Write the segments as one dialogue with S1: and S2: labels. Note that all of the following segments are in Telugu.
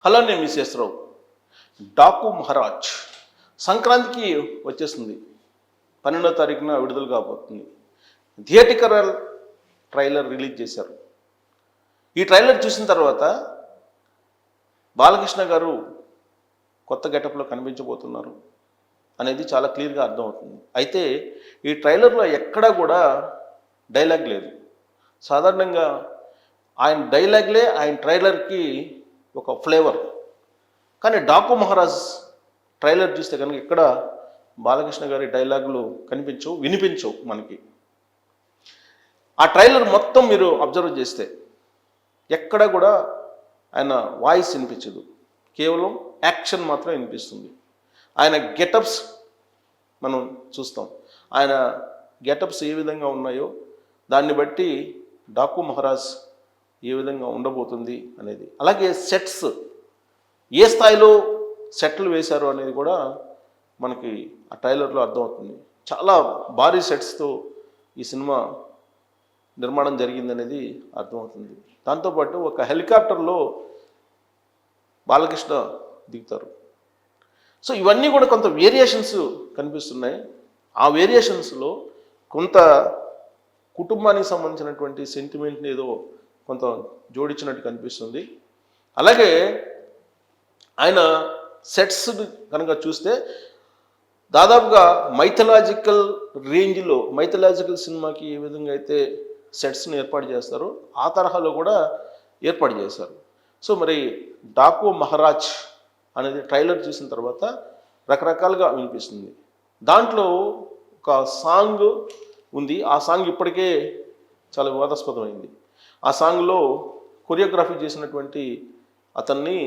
S1: హలో, నేను మిస్ఎస్ రావు. డాకు మహారాజ్ సంక్రాంతికి వచ్చేస్తుంది. 12వ తారీఖున విడుదల కాబోతుంది. థియేటికల్ ట్రైలర్ రిలీజ్ చేశారు. ఈ ట్రైలర్ చూసిన తర్వాత బాలకృష్ణ గారు కొత్త గెటప్లో కనిపించబోతున్నారు అనేది చాలా క్లియర్గా అర్థమవుతుంది. అయితే ఈ ట్రైలర్లో ఎక్కడా కూడా డైలాగ్ లేదు. సాధారణంగా ఆయన డైలాగ్లే ఆయన ట్రైలర్కి ఒక ఫ్లేవర్. కానీ డాకు మహారాజ్ ట్రైలర్ చూస్తే కనుక ఇక్కడ బాలకృష్ణ గారి డైలాగులు కనిపించవు, వినిపించవు మనకి. ఆ ట్రైలర్ మొత్తం మీరు అబ్జర్వ్ చేస్తే ఎక్కడ కూడా ఆయన వాయిస్ వినిపించదు, కేవలం యాక్షన్ మాత్రం వినిపిస్తుంది. ఆయన గెటప్స్ మనం చూస్తాం. ఆయన గెటప్స్ ఏ విధంగా ఉన్నాయో దాన్ని బట్టి డాకు మహారాజ్ ఏ విధంగా ఉండబోతుంది అనేది, అలాగే సెట్స్ ఏ స్థాయిలో సెట్లు వేశారు అనేది కూడా మనకి ఆ ట్రైలర్లో అర్థమవుతుంది. చాలా భారీ సెట్స్తో ఈ సినిమా నిర్మాణం జరిగిందనేది అర్థమవుతుంది. దాంతోపాటు ఒక హెలికాప్టర్లో బాలకృష్ణ దిగుతారు. సో ఇవన్నీ కూడా కొంత వేరియేషన్స్ కనిపిస్తున్నాయి. ఆ వేరియేషన్స్లో కొంత కుటుంబానికి సంబంధించినటువంటి సెంటిమెంట్ని ఏదో కొంత జోడించినట్టు కనిపిస్తుంది. అలాగే ఆయన సెట్స్ కనుక చూస్తే దాదాపుగా మైథలాజికల్ రేంజ్లో, మైథలాజికల్ సినిమాకి ఏ విధంగా అయితే సెట్స్ని ఏర్పాటు చేస్తారో ఆ తరహాలో కూడా ఏర్పాటు చేశారు. సో మరి డాకు మహారాజ్ అనేది ట్రైలర్ చూసిన తర్వాత రకరకాలుగా వినిపిస్తుంది. దాంట్లో ఒక సాంగ్ ఉంది. ఆ సాంగ్ ఇప్పటికే చాలా వివాదాస్పదమైంది. ఆ సాంగ్లో కొరియోగ్రఫీ చేసినటువంటి అతన్ని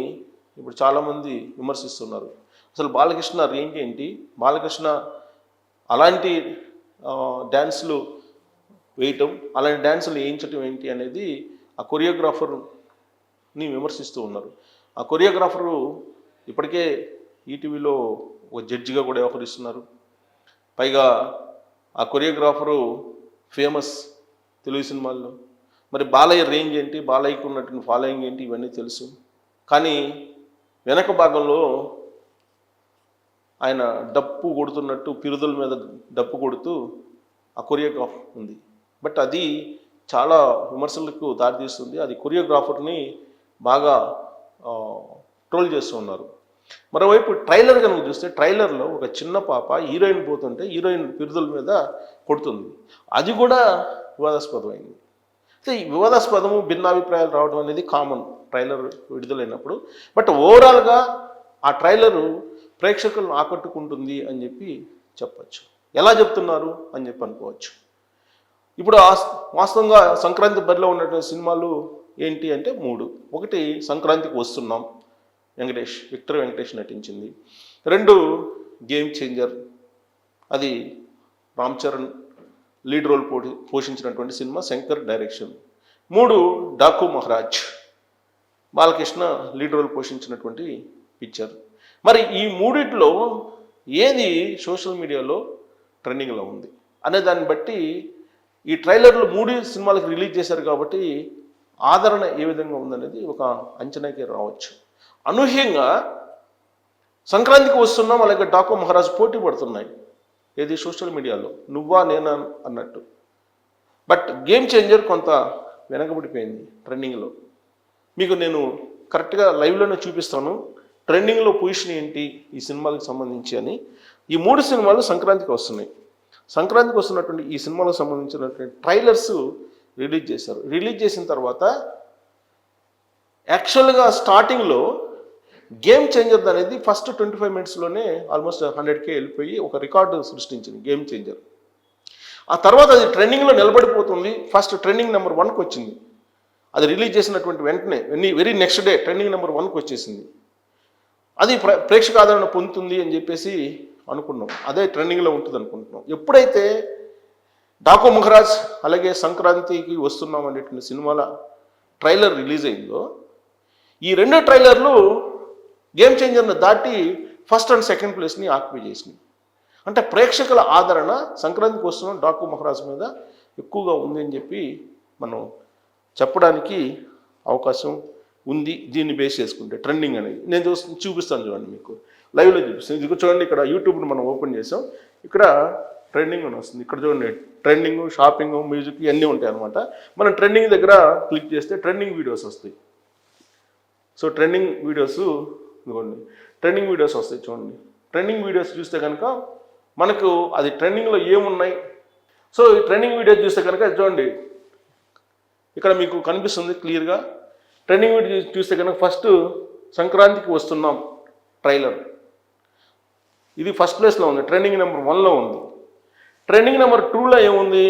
S1: ఇప్పుడు చాలామంది విమర్శిస్తున్నారు. అసలు బాలకృష్ణ రేంజ్ ఏంటి, బాలకృష్ణ అలాంటి డ్యాన్సులు వేయటం, అలాంటి డ్యాన్సులు వేయించటం ఏంటి అనేది ఆ కొరియోగ్రాఫర్ని విమర్శిస్తూ ఉన్నారు. ఆ కొరియోగ్రాఫరు ఇప్పటికే ఈటీవీలో ఒక జడ్జిగా కూడా వ్యవహరిస్తున్నారు. పైగా ఆ కొరియోగ్రాఫరు ఫేమస్ తెలుగు సినిమాల్లో. మరి బాలయ్య రేంజ్ ఏంటి, బాలయ్యకు ఉన్నటువంటి ఫాలోయింగ్ ఏంటి, ఇవన్నీ తెలుసు. కానీ వెనక భాగంలో ఆయన డప్పు కొడుతున్నట్టు పిరుదుల మీద డప్పు కొడుతూ ఆ కొరియోగ్రాఫ్ ఉంది. బట్ అది చాలా విమర్శలకు దారితీస్తుంది. అది కొరియోగ్రాఫర్ని బాగా ట్రోల్ చేస్తూ ఉన్నారు. మరోవైపు ట్రైలర్ కనుక చూస్తే ట్రైలర్లో ఒక చిన్న పాప హీరోయిన్ పోతుంటే హీరోయిన్ పిరుదుల మీద కొడుతుంది. అది కూడా వివాదాస్పదమైంది. అయితే ఈ వివాదాస్పదము, భిన్నాభిప్రాయాలు రావడం అనేది కామన్ ట్రైలర్ విడుదలైనప్పుడు. బట్ ఓవరాల్గా ఆ ట్రైలరు ప్రేక్షకులను ఆకట్టుకుంటుంది అని చెప్పి చెప్పచ్చు. ఎలా చెప్తున్నారు అని చెప్పి అనుకోవచ్చు. ఇప్పుడు వాస్తవంగా సంక్రాంతి బరిలో ఉన్నటువంటి సినిమాలు ఏంటి అంటే 3. ఒకటి సంక్రాంతికి వస్తున్నాం, విక్టర్ వెంకటేష్ నటించింది. 2 గేమ్ చేంజర్, అది రామ్ చరణ్ లీడ్ రోల్ పోషించినటువంటి cinema, Shankar direction. 3 Daaku Maharaj, Balakrishna lead role పోషించినటువంటి పిక్చర్. మరి ఈ మూడిట్లో ఏది సోషల్ మీడియాలో ట్రెండింగ్లో ఉంది అనే దాన్ని బట్టి ఈ ట్రైలర్లు 3 సినిమాలకు రిలీజ్ చేశారు కాబట్టి ఆదరణ ఏ విధంగా ఉందనేది ఒక అంచనాకి రావచ్చు. అనూహ్యంగా సంక్రాంతికి వస్తున్నాం, అలాగే డాకు మహారాజ్ పోటీ పడుతున్నాయి. ఏది సోషల్ మీడియాలో నువ్వా నేనా అన్నట్టు. బట్ గేమ్ చేంజర్ కొంత వెనకబడిపోయింది ట్రెండింగ్లో. మీకు నేను కరెక్ట్గా లైవ్లోనే చూపిస్తాను ట్రెండింగ్లో పొజిషన్ ఏంటి ఈ సినిమాలకు సంబంధించి అని. ఈ 3 సినిమాలు సంక్రాంతికి వస్తున్నాయి. సంక్రాంతికి వస్తున్నటువంటి ఈ సినిమాలకు సంబంధించినటువంటి ట్రైలర్స్ రిలీజ్ చేశారు. రిలీజ్ చేసిన తర్వాత యాక్చువల్గా స్టార్టింగ్లో గేమ్ చేంజర్ అనేది ఫస్ట్ 25 మినిట్స్లోనే ఆల్మోస్ట్ 100K వెళ్ళిపోయి ఒక రికార్డు సృష్టించింది గేమ్ చేంజర్. ఆ తర్వాత అది ట్రెండింగ్లో నిలబడిపోతుంది. ఫస్ట్ ట్రెండింగ్ నెంబర్ 1కి వచ్చింది. అది రిలీజ్ చేసినటువంటి వెంటనే very next day trending number 1కి వచ్చేసింది. అది ప్రేక్షక ఆదరణ పొందుతుంది అని చెప్పేసి అనుకున్నాం. అదే ట్రెండింగ్లో ఉంటుంది అనుకుంటున్నాం. ఎప్పుడైతే డాకు మహారాజ్ అలాగే సంక్రాంతికి వస్తున్నాం అనేటువంటి సినిమాల ట్రైలర్ రిలీజ్ అయిందో ఈ 2 ట్రైలర్లు గేమ్ చేంజర్ని దాటి ఫస్ట్ అండ్ సెకండ్ ప్లేస్ని ఆక్యుపై చేసినాయి. అంటే ప్రేక్షకుల ఆదరణ సంక్రాంతికి వస్తున్న డాకు మహారాజ్ మీద ఎక్కువగా ఉంది అని చెప్పి మనం చెప్పడానికి అవకాశం ఉంది దీన్ని బేస్ చేసుకుంటే ట్రెండింగ్ అనేది. నేను చూపిస్తాను చూడండి, మీకు లైవ్లో చూపిస్తాను. ఇది చూడండి, ఇక్కడ యూట్యూబ్ని మనం ఓపెన్ చేసాం, ఇక్కడ ట్రెండింగ్ అని వస్తుంది. ఇక్కడ చూడండి, ట్రెండింగ్, షాపింగ్, మ్యూజిక్ ఇవన్నీ ఉంటాయి అనమాట. మనం ట్రెండింగ్ దగ్గర క్లిక్ చేస్తే ట్రెండింగ్ వీడియోస్ వస్తాయి. సో ట్రెండింగ్ వీడియోస్ ఇదిగోండి, ట్రెండింగ్ వీడియోస్ వస్తాయి చూడండి. ట్రెండింగ్ వీడియోస్ చూస్తే కనుక మనకు అది ట్రెండింగ్లో ఏమున్నాయి. సో ఈ ట్రెండింగ్ వీడియోస్ చూస్తే కనుక చూడండి, ఇక్కడ మీకు కనిపిస్తుంది క్లియర్గా. ట్రెండింగ్ వీడియో చూస్తే కనుక ఫస్ట్ సంక్రాంతికి వస్తున్నాం ట్రైలర్, ఇది ఫస్ట్ ప్లేస్లో ఉంది. ట్రెండింగ్ నెంబర్ 1లో ఉంది. ట్రెండింగ్ నెంబర్ 2లో ఏముంది,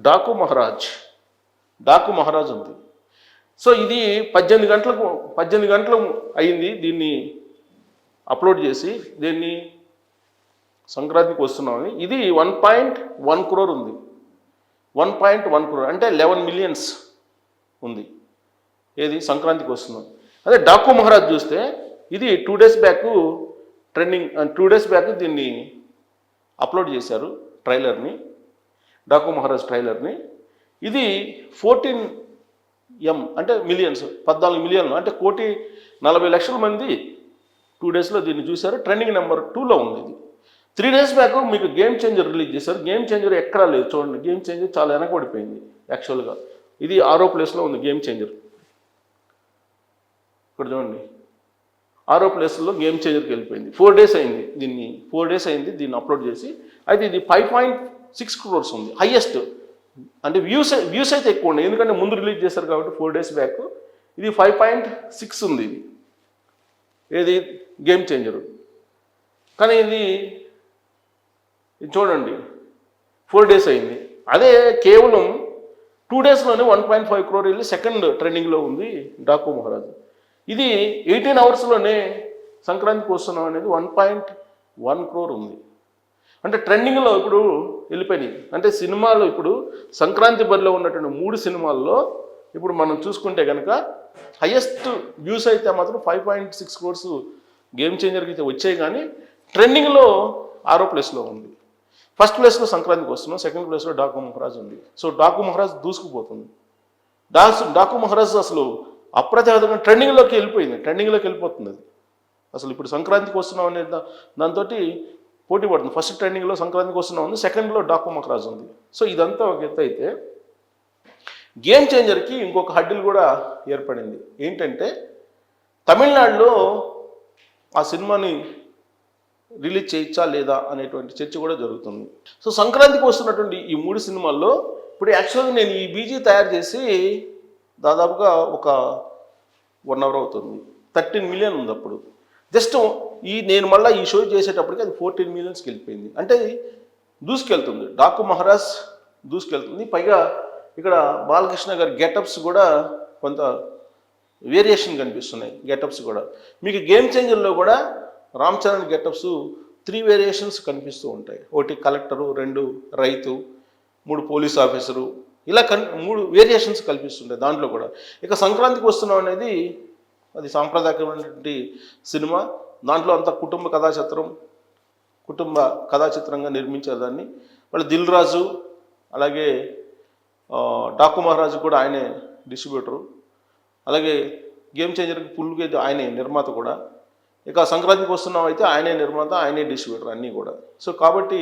S1: డాకు మహారాజ్ ఉంది. సో ఇది 18 గంటలు అయింది దీన్ని అప్లోడ్ చేసి, దీన్ని సంక్రాంతికి వస్తున్నామని. ఇది 1.1 crore ఉంది. 1.1 crore అంటే 11 millions ఉంది. ఏది సంక్రాంతికి వస్తున్నాం. అదే డాకు మహారాజ్ చూస్తే ఇది 2 days back trending, 2 days back దీన్ని అప్లోడ్ చేశారు ట్రైలర్ని, డాకు మహారాజ్ ట్రైలర్ని. ఇది 14M అంటే మిలియన్స్, 14 మిలియన్లు అంటే 1,40,00,000 మంది 2 daysలో దీన్ని చూశారు. ట్రెండింగ్ నెంబర్ 2లో ఉంది ఇది. 3 days బ్యాక్ మీకు గేమ్ చేంజర్ రిలీజ్ చేశారు. గేమ్ చేంజర్ ఎక్కడా లేదు చూడండి, గేమ్ చేంజర్ చాలా వెనకబడిపోయింది యాక్చువల్గా. ఇది 6వ ప్లేస్లో ఉంది గేమ్ చేంజర్. ఇక్కడ చూడండి, 6వ ప్లేస్లో గేమ్ చేంజర్కి వెళ్ళిపోయింది. 4 days అయింది దీన్ని అప్లోడ్ చేసి. అయితే ఇది 5.6 crores ఉంది హైయెస్ట్. అంటే వ్యూస్ అయితే ఎక్కువ ఉన్నాయి, ఎందుకంటే ముందు రిలీజ్ చేశారు కాబట్టి 4 days బ్యాక్. ఇది 5.6 ఉంది ఇది, ఏది గేమ్ చేంజరు. కానీ ఇది చూడండి 4 days అయింది. అదే కేవలం 2 daysలోనే 1.5 crore వెళ్ళి సెకండ్ ట్రెండింగ్లో ఉంది డాకు మహారాజ్. ఇది 18 hours సంక్రాంతికి వస్తున్నాం అనేది 1.1 crore ఉంది. అంటే ట్రెండింగ్లో ఇప్పుడు వెళ్ళిపోయినాయి. అంటే సినిమాలో ఇప్పుడు సంక్రాంతి బరిలో ఉన్నటువంటి 3 సినిమాల్లో ఇప్పుడు మనం చూసుకుంటే కనుక హైయెస్ట్ వ్యూస్ అయితే మాత్రం 5.6 crores గేమ్ చేంజర్కి అయితే వచ్చాయి. కానీ ట్రెండింగ్లో 6వ ప్లేస్లో ఉంది. ఫస్ట్ ప్లేస్లో సంక్రాంతికి వస్తున్నాం, సెకండ్ ప్లేస్లో డాకు మహారాజ్ ఉంది. సో డాకు మహారాజ్ దూసుకుపోతుంది. డాకు మహారాజ్ అసలు అప్రతిహతంగా ట్రెండింగ్లోకి వెళ్ళిపోతుంది అది. అసలు ఇప్పుడు సంక్రాంతికి వస్తున్నాం అనే దాంతో పోటీ పడుతుంది. ఫస్ట్ ట్రెండింగ్లో సంక్రాంతికి వస్తున్నాం ఉంది, సెకండ్లో డాకు మహారాజ్ ఉంది. సో ఇదంతా ఒక ఎత్తు అయితే, గేమ్ చేంజర్కి ఇంకొక హడ్డిల్ కూడా ఏర్పడింది. ఏంటంటే తమిళనాడులో ఆ సినిమాని రిలీజ్ చేయొచ్చా లేదా అనేటువంటి చర్చ కూడా జరుగుతుంది. సో సంక్రాంతికి వస్తున్నటువంటి ఈ 3 సినిమాల్లో ఇప్పుడు యాక్చువల్గా నేను ఈ బీజీ తయారు చేసి దాదాపుగా ఒక 1 hour అవుతుంది. 13 million ఉంది అప్పుడు. జస్ట్ నేను మళ్ళీ ఈ షో చేసేటప్పటికి అది 14 millionsకి వెళ్ళిపోయింది. అంటే దూసుకెళ్తుంది, డాకు మహారాజ్ దూసుకెళ్తుంది. పైగా ఇక్కడ బాలకృష్ణ గారి గెటప్స్ కూడా కొంత వేరియేషన్ కనిపిస్తున్నాయి. గెటప్స్ కూడా మీకు గేమ్ చేంజర్లో కూడా రామ్ చరణ్ గెటప్స్ 3 వేరియేషన్స్ కనిపిస్తూ ఉంటాయి. 1 కలెక్టరు, 2 రైతు, 3 పోలీస్ ఆఫీసరు, ఇలా 3 వేరియేషన్స్ కల్పిస్తుంటాయి దాంట్లో కూడా. ఇక సంక్రాంతికి వస్తున్నాం అనేది అది సాంప్రదాయకమైనటువంటి సినిమా. దాంట్లో అంతా కుటుంబ కథాచిత్రంగా నిర్మించేదాన్ని. వాళ్ళు దిల్ రాజు అలాగే డాకు మహారాజు కూడా ఆయనే డిస్ట్రిబ్యూటరు, అలాగే గేమ్ చేంజర్కి ఫుల్గా ఆయనే నిర్మాత కూడా. ఇక సంక్రాంతికి వస్తున్నాం అయితే ఆయనే నిర్మాత, ఆయనే డిస్ట్రిబ్యూటర్ అన్నీ కూడా. సో కాబట్టి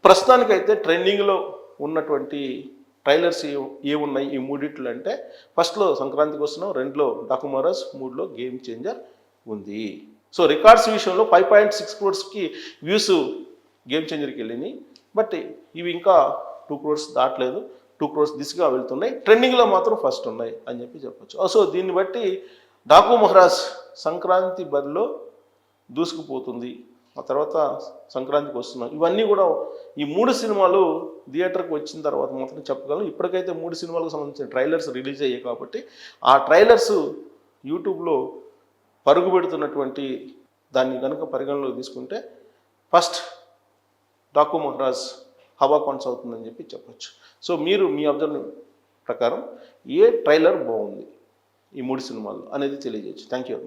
S1: ప్రస్తుతానికైతే ట్రెండింగ్లో ఉన్నటువంటి ట్రైలర్స్ ఏమున్నాయి ఈ 3 అంటే, ఫస్ట్లో సంక్రాంతికి వస్తున్నాం, 2లో డాకు మహారాజ్, 3లో గేమ్ చేంజర్ ఉంది. సో రికార్డ్స్ విషయంలో 5.6 crores వ్యూస్ గేమ్ చేంజర్కి వెళ్ళినాయి. బట్ ఇవి ఇంకా 2 crores దాటలేదు, 2 crores దిశగా వెళ్తున్నాయి. ట్రెండింగ్లో మాత్రం ఫస్ట్ ఉన్నాయి అని చెప్పొచ్చు. సో దీన్ని బట్టి డాకు మహారాజ్ సంక్రాంతి బరిలో దూసుకుపోతుంది. ఆ తర్వాత సంక్రాంతికి వస్తున్నాం. ఇవన్నీ కూడా ఈ 3 సినిమాలు థియేటర్కి వచ్చిన తర్వాత మాత్రం చెప్పగలం. ఇప్పటికైతే 3 సినిమాలకు సంబంధించిన ట్రైలర్స్ రిలీజ్ అయ్యాయి కాబట్టి ఆ ట్రైలర్స్ యూట్యూబ్లో పరుగు పెడుతున్నటువంటి దాన్ని కనుక పరిగణలోకి తీసుకుంటే ఫస్ట్ డాకు మహారాజ్ హవా కొనసాగుతుందని చెప్పొచ్చు. సో మీరు మీ అబ్జర్వ్ ప్రకారం ఏ ట్రైలర్ బాగుంది ఈ 3 సినిమాల్లో అనేది తెలియజేయచ్చు. Thank you.